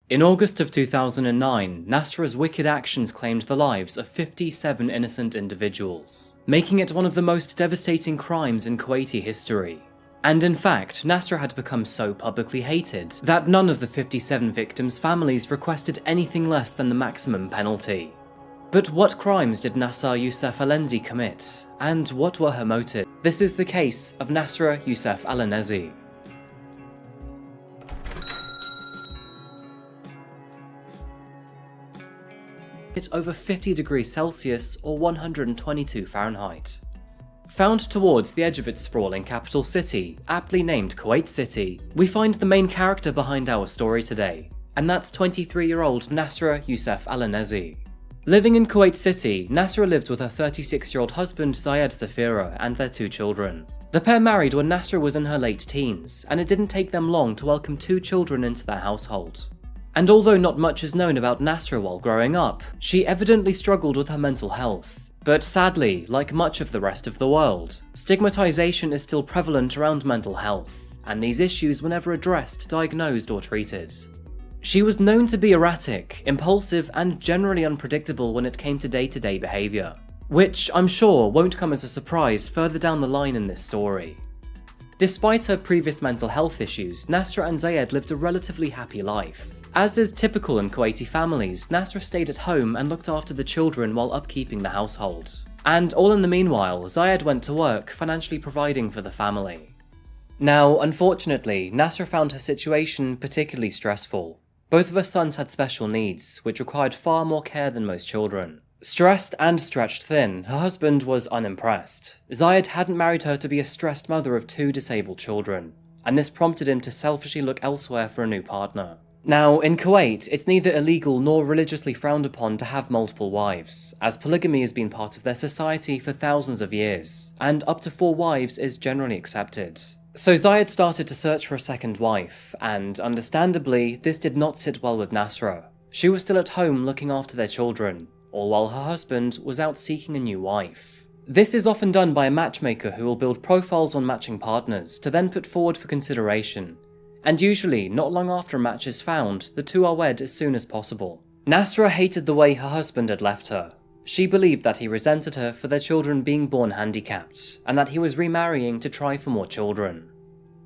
In August of 2009, Nasra's wicked actions claimed the lives of 57 innocent individuals, making it one of the most devastating crimes in Kuwaiti history. And in fact, Nasra had become so publicly hated that none of the 57 victims' families requested anything less than the maximum penalty. But what crimes did Nasra Youssef Al-Enzi commit, and what were her motives? This is the case of Nasra Youssef Al-Enzi. It's over 50 degrees Celsius or 122 Fahrenheit. Found towards the edge of its sprawling capital city, aptly named Kuwait City, we find the main character behind our story today, and that's 23-year-old Nasra Youssef Al-Enzi. Living in Kuwait City, Nasra lived with her 36-year-old husband Zayed Zafira and their 2 children. The pair married when Nasra was in her late teens, and it didn't take them long to welcome 2 children into their household. And although not much is known about Nasra while growing up, she evidently struggled with her mental health. But sadly, like much of the rest of the world, stigmatization is still prevalent around mental health, and these issues were never addressed, diagnosed, or treated. She was known to be erratic, impulsive, and generally unpredictable when it came to day-to-day behavior, which I'm sure won't come as a surprise further down the line in this story. Despite her previous mental health issues, Nasra and Zayed lived a relatively happy life. As is typical in Kuwaiti families, Nasra stayed at home and looked after the children while upkeeping the household. And all in the meanwhile, Zayed went to work, financially providing for the family. Now, unfortunately, Nasra found her situation particularly stressful. Both of her sons had special needs, which required far more care than most children. Stressed and stretched thin, her husband was unimpressed. Zayed hadn't married her to be a stressed mother of 2 disabled children, and this prompted him to selfishly look elsewhere for a new partner. Now, in Kuwait, it's neither illegal nor religiously frowned upon to have multiple wives, as polygamy has been part of their society for thousands of years, and up to 4 wives is generally accepted. So Zayed started to search for a second wife, and understandably, this did not sit well with Nasra. She was still at home looking after their children, all while her husband was out seeking a new wife. This is often done by a matchmaker who will build profiles on matching partners to then put forward for consideration. And usually, not long after a match is found, the 2 are wed as soon as possible. Nasra hated the way her husband had left her. She believed that he resented her for their children being born handicapped, and that he was remarrying to try for more children.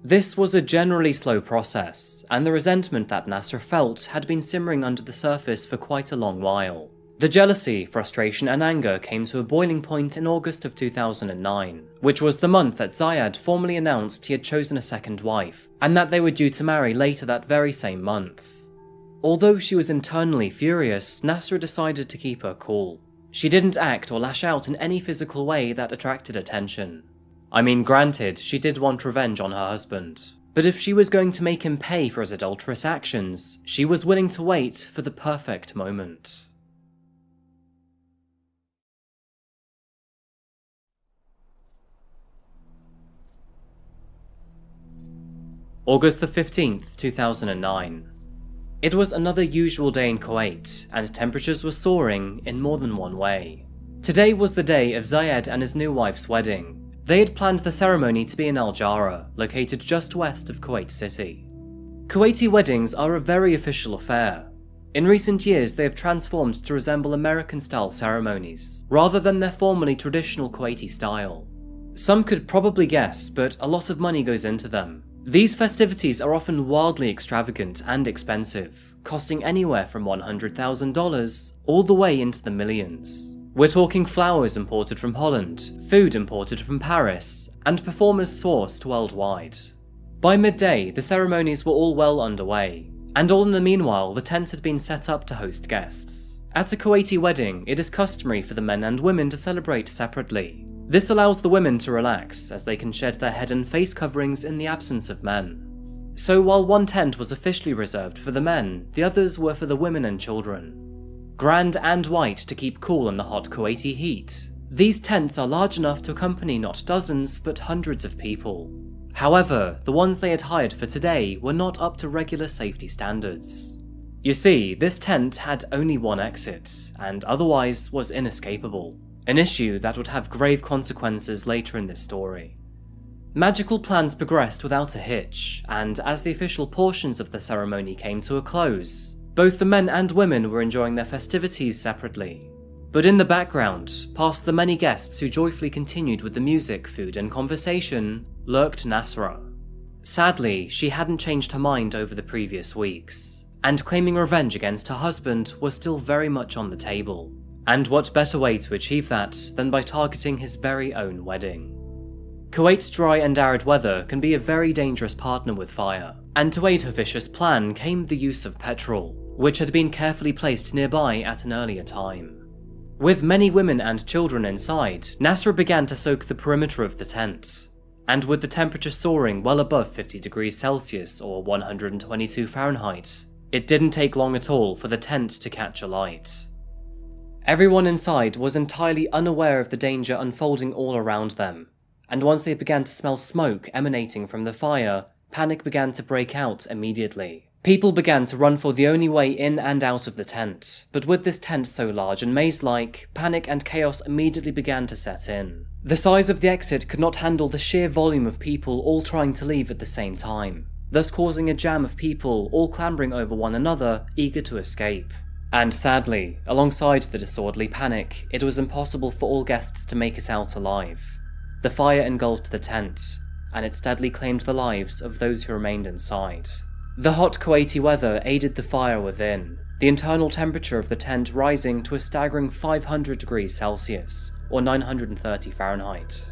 This was a generally slow process, and the resentment that Nasra felt had been simmering under the surface for quite a long while. The jealousy, frustration, and anger came to a boiling point in August of 2009, which was the month that Zayed formally announced he had chosen a second wife, and that they were due to marry later that very same month. Although she was internally furious, Nasra decided to keep her cool. She didn't act or lash out in any physical way that attracted attention. I mean, granted, she did want revenge on her husband, but if she was going to make him pay for his adulterous actions, she was willing to wait for the perfect moment. August the 15th, 2009. It was another usual day in Kuwait, and temperatures were soaring in more than one way. Today was the day of Zayed and his new wife's wedding. They had planned the ceremony to be in Al Jara, located just west of Kuwait City. Kuwaiti weddings are a very official affair. In recent years, they have transformed to resemble American-style ceremonies, rather than their formerly traditional Kuwaiti style. Some could probably guess, but a lot of money goes into them. These festivities are often wildly extravagant and expensive, costing anywhere from $100,000 all the way into the millions. We're talking flowers imported from Holland, food imported from Paris, and performers sourced worldwide. By midday, the ceremonies were all well underway, and all in the meanwhile, the tents had been set up to host guests. At a Kuwaiti wedding, it is customary for the men and women to celebrate separately. This allows the women to relax, as they can shed their head and face coverings in the absence of men. So while one tent was officially reserved for the men, the others were for the women and children. Grand and white to keep cool in the hot Kuwaiti heat, these tents are large enough to accompany not dozens but hundreds of people. However, the ones they had hired for today were not up to regular safety standards. You see, this tent had only one exit, and otherwise was inescapable. An issue that would have grave consequences later in this story. Magical plans progressed without a hitch, and as the official portions of the ceremony came to a close, Both the men and women were enjoying their festivities separately. But in the background, past the many guests who joyfully continued with the music, food and conversation, lurked Nasra. Sadly, she hadn't changed her mind over the previous weeks, and claiming revenge against her husband was still very much on the table. And what better way to achieve that than by targeting his very own wedding? Kuwait's dry and arid weather can be a very dangerous partner with fire, and to aid her vicious plan came the use of petrol, which had been carefully placed nearby at an earlier time. With many women and children inside, Nasra began to soak the perimeter of the tent, and with the temperature soaring well above 50 degrees Celsius or 122 Fahrenheit, it didn't take long at all for the tent to catch alight. Everyone inside was entirely unaware of the danger unfolding all around them, and once they began to smell smoke emanating from the fire, panic began to break out immediately. People began to run for the only way in and out of the tent, but with this tent so large and maze-like, panic and chaos immediately began to set in. The size of the exit could not handle the sheer volume of people all trying to leave at the same time, thus causing a jam of people all clambering over one another, eager to escape. And sadly, alongside the disorderly panic, it was impossible for all guests to make it out alive. The fire engulfed the tent, and it steadily claimed the lives of those who remained inside. The hot Kuwaiti weather aided the fire within, the internal temperature of the tent rising to a staggering 500 degrees Celsius, or 930 Fahrenheit.